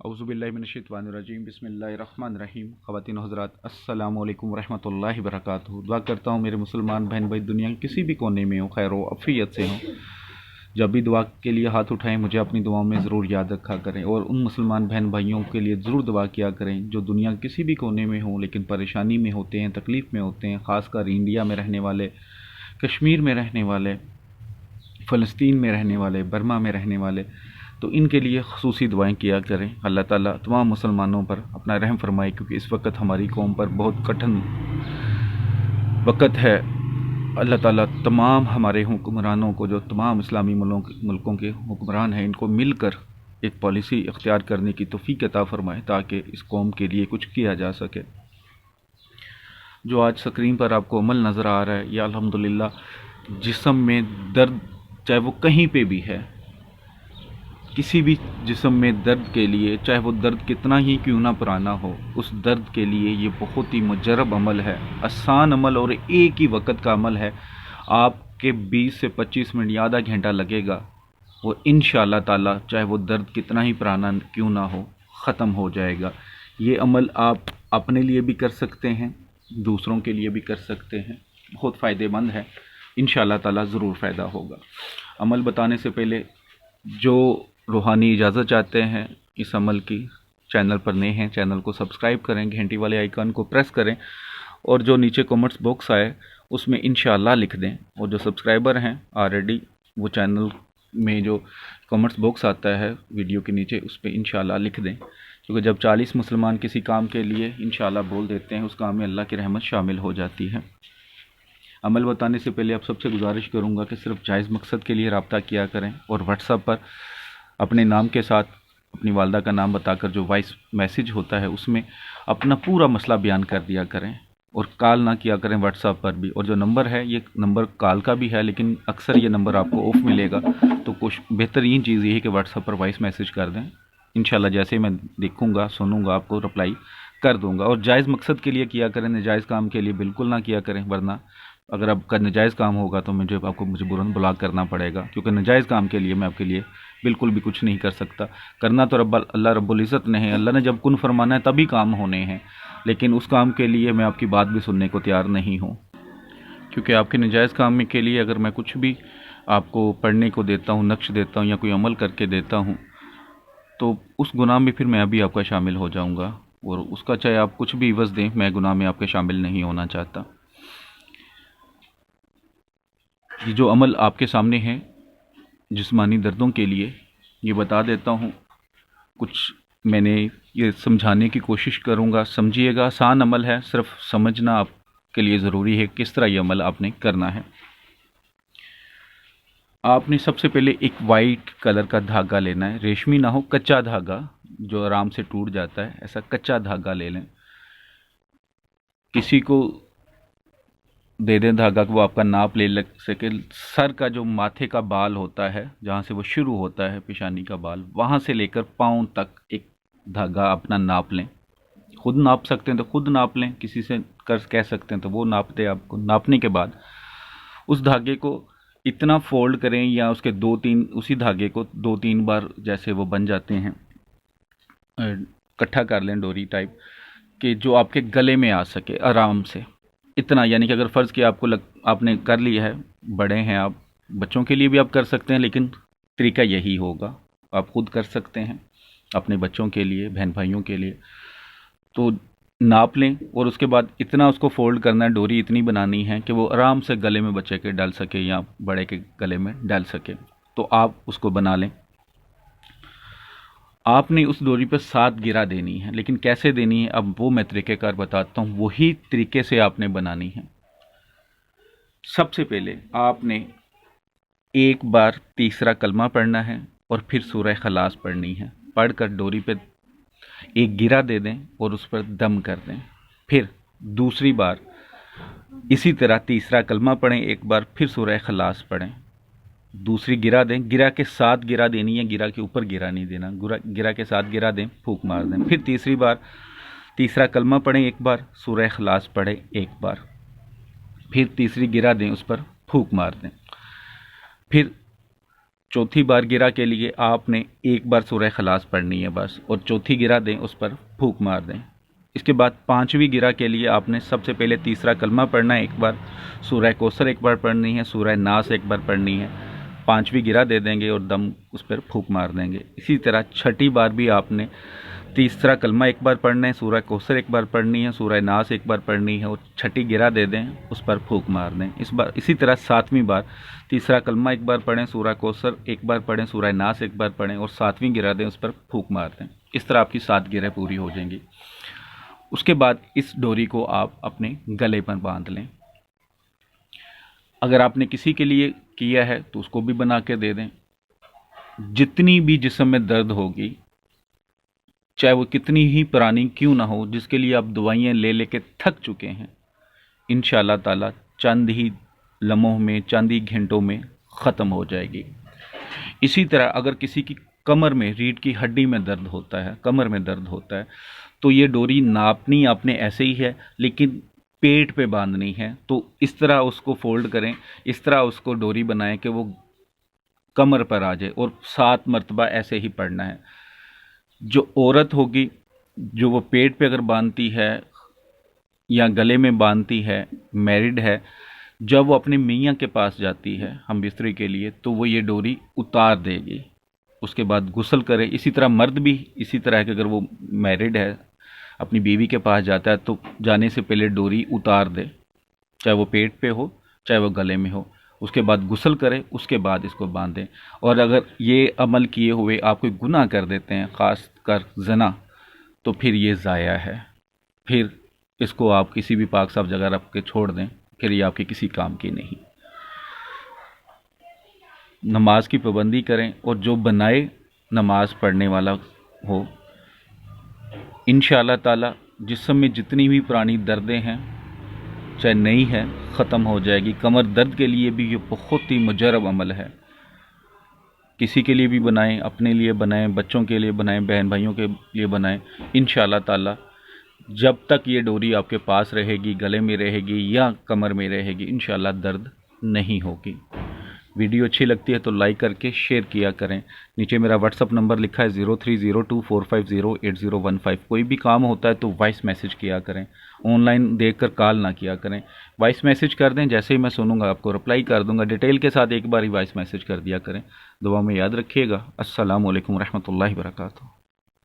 औज़ुबिल्लाहिमिनश्शैतानिर्रजीम बिस्मिल्लाहिर्रहमानिर्रहीम। ख़वातीन हज़रात, अस्सलामु अलैकुम रहमतुल्लाहि वबरकातुहू। दुआ करता हूँ मेरे मुसलमान बहन भाई दुनिया के किसी भी कोने में हो, खैर व अफ़ियत से हों। जब भी दुआ के लिए हाथ उठाएं मुझे अपनी दुआओं में ज़रूर याद रखा करें, और उन मुसलमान बहन भाइयों के लिए ज़रूर दुआ किया करें जो दुनिया के किसी भी कोने में हों लेकिन परेशानी में होते हैं, तकलीफ़ में होते हैं। ख़ासकर इंडिया में रहने वाले, कश्मीर में रहने वाले, फ़लस्तीन में रहने वाले, बर्मा में रहने वाले, तो इनके लिए ख़ुसूसी दुआएं किया करें। अल्लाह ताला तमाम मुसलमानों पर अपना रहम फरमाए, क्योंकि इस वक्त हमारी कौम पर बहुत कठिन वक्त है। अल्लाह ताला तमाम हमारे हुक्मरानों को, जो तमाम इस्लामी मुल्कों के हुक्मरान हैं, इनको मिलकर एक पॉलिसी इख्तियार करने की तौफीक अता फरमाए ताकि इस कौम के लिए कुछ किया जा सके। जो आज स्क्रीन पर आपको अमल नज़र आ रहा है, या अल्हम्दुलिल्लाह जिस्म में दर्द, चाहे वो कहीं पे भी है, किसी भी जिस्म में दर्द के लिए, चाहे वो दर्द कितना ही क्यों ना पुराना हो, उस दर्द के लिए ये बहुत ही मुजर्रब अमल है, आसान अमल और एक ही वक्त का अमल है। आपके 20 से 25 मिनट या आधा घंटा लगेगा, वो इंशाअल्लाह ताला चाहे वो दर्द कितना ही पुराना क्यों ना हो, ख़त्म हो जाएगा। ये अमल आप अपने लिए भी कर सकते हैं, दूसरों के लिए भी कर सकते हैं, बहुत फ़ायदेमंद है। इंशाअल्लाह ताला ज़रूर फ़ायदा होगा। अमल बताने से पहले जो रूहानी इजाज़त चाहते हैं इस अमल की, चैनल पर नए हैं चैनल को सब्सक्राइब करें, घंटी वाले आइकन को प्रेस करें, और जो नीचे कमेंट्स बॉक्स आए उसमें इंशाअल्लाह लिख दें। और जो सब्सक्राइबर हैं ऑलरेडी, वो चैनल में जो कमेंट्स बॉक्स आता है वीडियो के नीचे, उस पर इंशाअल्लाह लिख दें, क्योंकि जब 40 मुसलमान किसी काम के लिए इंशाअल्लाह बोल देते हैं, उस काम में अल्लाह की रहमत शामिल हो जाती है। अमल बताने से पहले आप सबसे गुजारिश करूँगा कि सिर्फ जायज़ मकसद के लिए रब्ता किया करें, और व्हाट्सएप पर अपने नाम के साथ अपनी वालदा का नाम बताकर जो वॉइस मैसेज होता है उसमें अपना पूरा मसला बयान कर दिया करें, और कॉल ना किया करें व्हाट्सएप पर भी। और जो नंबर है, ये नंबर कॉल का भी है, लेकिन अक्सर ये नंबर आपको ऑफ मिलेगा, तो कुछ बेहतरीन चीज़ ये है कि व्हाट्सएप पर वॉइस मैसेज कर दें। इंशाल्लाह जैसे ही मैं देखूँगा, सुनूँगा, आपको रिप्लाई कर दूँगा। और जायज़ मकसद के लिए किया करें, नजायज़ काम के लिए बिल्कुल ना किया करें, वरना अगर आपका नजायज़ काम होगा तो मुझे ब्लॉक करना पड़ेगा, क्योंकि नजायज़ काम के लिए मैं आपके लिए बिल्कुल भी कुछ नहीं कर सकता। करना तो अल्लाह रब्बुल इज़्ज़त ने है, अल्लाह ने जब कुन फरमाना है तभी काम होने हैं, लेकिन उस काम के लिए मैं आपकी बात भी सुनने को तैयार नहीं हूँ, क्योंकि आपके नजायज़ काम के लिए अगर मैं कुछ भी आपको पढ़ने को देता हूँ, नक्श देता हूँ, या कोई अमल करके देता हूँ, तो उस गुनाह में फिर मैं अभी आपका शामिल हो जाऊँगा, और उसका चाहे आप कुछ भी इवज़ दें, मैं गुनाह में आपके शामिल नहीं होना चाहता। ये जो अमल आपके सामने है जिस्मानी दर्दों के लिए, ये बता देता हूँ, कुछ मैंने ये समझाने की कोशिश करूँगा, समझिएगा। आसान अमल है, सिर्फ समझना आपके लिए ज़रूरी है किस तरह ये अमल आपने करना है। आपने सबसे पहले एक वाइट कलर का धागा लेना है, रेशमी ना हो, कच्चा धागा जो आराम से टूट जाता है, ऐसा कच्चा धागा ले लें। किसी को दे दें धागा को, वो आपका नाप ले सके। सर का जो माथे का बाल होता है, जहाँ से वो शुरू होता है, पेशानी का बाल, वहाँ से लेकर पाँव तक एक धागा अपना नाप लें। खुद नाप सकते हैं तो खुद नाप लें, किसी से कह सकते हैं तो वो नाप दे आपको। नापने के बाद उस धागे को इतना फोल्ड करें, या उसके उसी धागे को 2-3 बार जैसे वो बन जाते हैं, इकट्ठा कर लें डोरी टाइप, कि जो आपके गले में आ सके आराम से। इतना, यानी कि अगर फ़र्ज़ किया आपने कर लिया है, बड़े हैं आप, बच्चों के लिए भी आप कर सकते हैं, लेकिन तरीका यही होगा, आप खुद कर सकते हैं, अपने बच्चों के लिए, बहन भाइयों के लिए। तो नाप लें, और उसके बाद इतना उसको फोल्ड करना है, डोरी इतनी बनानी है कि वो आराम से गले में बच्चे के डल सके या बड़े के गले में डल सके। तो आप उसको बना लें। आपने उस डोरी पर 7 गिरा देनी है, लेकिन कैसे देनी है अब वो मैं तरीक़ेकार बताता हूँ, वही तरीके से आपने बनानी है। सबसे पहले आपने एक बार तीसरा कलमा पढ़ना है, और फिर सूरह खलास पढ़नी है। पढ़कर डोरी पे एक गिरा दे दें और उस पर दम कर दें। फिर दूसरी बार इसी तरह तीसरा कलमा पढ़ें एक बार, फिर सूरह खलास पढ़ें, दूसरी गिरा दें। गिरा के साथ गिरा देनी है, गिरा के ऊपर गिरा नहीं देना, गिरा के साथ गिरा दें, फूंक मार दें। फिर तीसरी बार तीसरा कलमा पढ़ें एक बार, सूरह खलास पढ़ें एक बार, फिर तीसरी गिरा दें, उस पर फूंक मार दें। फिर चौथी बार गिरा के लिए आपने एक बार सूरह खलास पढ़नी है बस, और चौथी गिरा दें उस पर फूंक मार दें। इसके बाद पांचवी गिरा के लिए आपने सबसे पहले तीसरा कलमा पढ़ना है एक बार, सूरह कौसर एक बार पढ़नी है, सूरह नास एक बार पढ़नी है, पांचवी गिरा दे देंगे और दम उस पर फूंक मार देंगे। इसी तरह छठी बार भी आपने तीसरा कलमा एक बार पढ़ना है, सूरह कौसर एक बार पढ़नी है, सूरह नास एक बार पढ़नी है और छठी गिरा दे दें, उस पर फूंक मार दें। इसी तरह सातवीं बार तीसरा कलमा एक बार पढ़ें, सूरह कौसर एक बार पढ़ें, सूरह नास एक बार पढ़ें और सातवीं गिरा दें, उस पर फूंक मार दें। इस तरह आपकी 7 गिरें पूरी हो जाएंगी। उसके बाद इस डोरी को आप अपने गले पर बांध लें। अगर आपने किसी के लिए किया है तो उसको भी बना के दे दें। जितनी भी जिस्म में दर्द होगी, चाहे वो कितनी ही पुरानी क्यों ना हो, जिसके लिए आप दवाइयाँ ले लेके थक चुके हैं, इंशाअल्लाह ताला चंद ही लम्हों में, चंद ही घंटों में ख़त्म हो जाएगी। इसी तरह अगर किसी की कमर में, रीढ़ की हड्डी में दर्द होता है, कमर में दर्द होता है, तो ये डोरी नापनी आपने ऐसे ही है, लेकिन पेट पे बांधनी है। तो इस तरह उसको फोल्ड करें, इस तरह उसको डोरी बनाएं कि वो कमर पर आ जाए और 7 मरतबा ऐसे ही पढ़ना है। जो औरत होगी, जो वो पेट पे अगर बांधती है या गले में बांधती है, मैरिड है, जब वो अपने मियाँ के पास जाती है हम बिस्तरी के लिए, तो वो ये डोरी उतार देगी। उसके बाद गुस्ल करे। इसी तरह मर्द भी इसी तरह है कि अगर वो मैरिड है, अपनी बीवी के पास जाता है, तो जाने से पहले डोरी उतार दे, चाहे वो पेट पे हो चाहे वो गले में हो। उसके बाद गुस्ल करे, उसके बाद इसको बांधें। और अगर ये अमल किए हुए आप कोई गुनाह कर देते हैं, ख़ास कर ज़ना, तो फिर ये ज़ाया है, फिर इसको आप किसी भी पाक साफ जगह रख के छोड़ दें, फिर ये आपके किसी काम की नहीं। नमाज की पाबंदी करें और जो बनाए नमाज पढ़ने वाला हो, इंशाअल्लाह ताला जिस्म में जितनी भी पुरानी दर्दें हैं, चाहे नई है, ख़त्म हो जाएगी। कमर दर्द के लिए भी ये बहुत ही मुजरब अमल है। किसी के लिए भी बनाएं, अपने लिए बनाएं, बच्चों के लिए बनाएं, बहन भाइयों के लिए बनाएं। इंशाअल्लाह ताला जब तक ये डोरी आपके पास रहेगी, गले में रहेगी या कमर में रहेगी, इंशाअल्लाह दर्द नहीं होगी। वीडियो अच्छी लगती है तो लाइक करके शेयर किया करें। नीचे मेरा व्हाट्सअप नंबर लिखा है 030245080115। कोई भी काम होता है तो वॉइस मैसेज किया करें, ऑनलाइन देखकर कॉल ना किया करें। वॉइस मैसेज कर दें, जैसे ही मैं सुनूंगा आपको रिप्लाई कर दूंगा। डिटेल के साथ एक बार ही वॉइस मैसेज कर दिया करें। दुआ में याद रखिएगा। अस्सलामु अलैकुम रहमतुल्लाहि व बरकातुहू।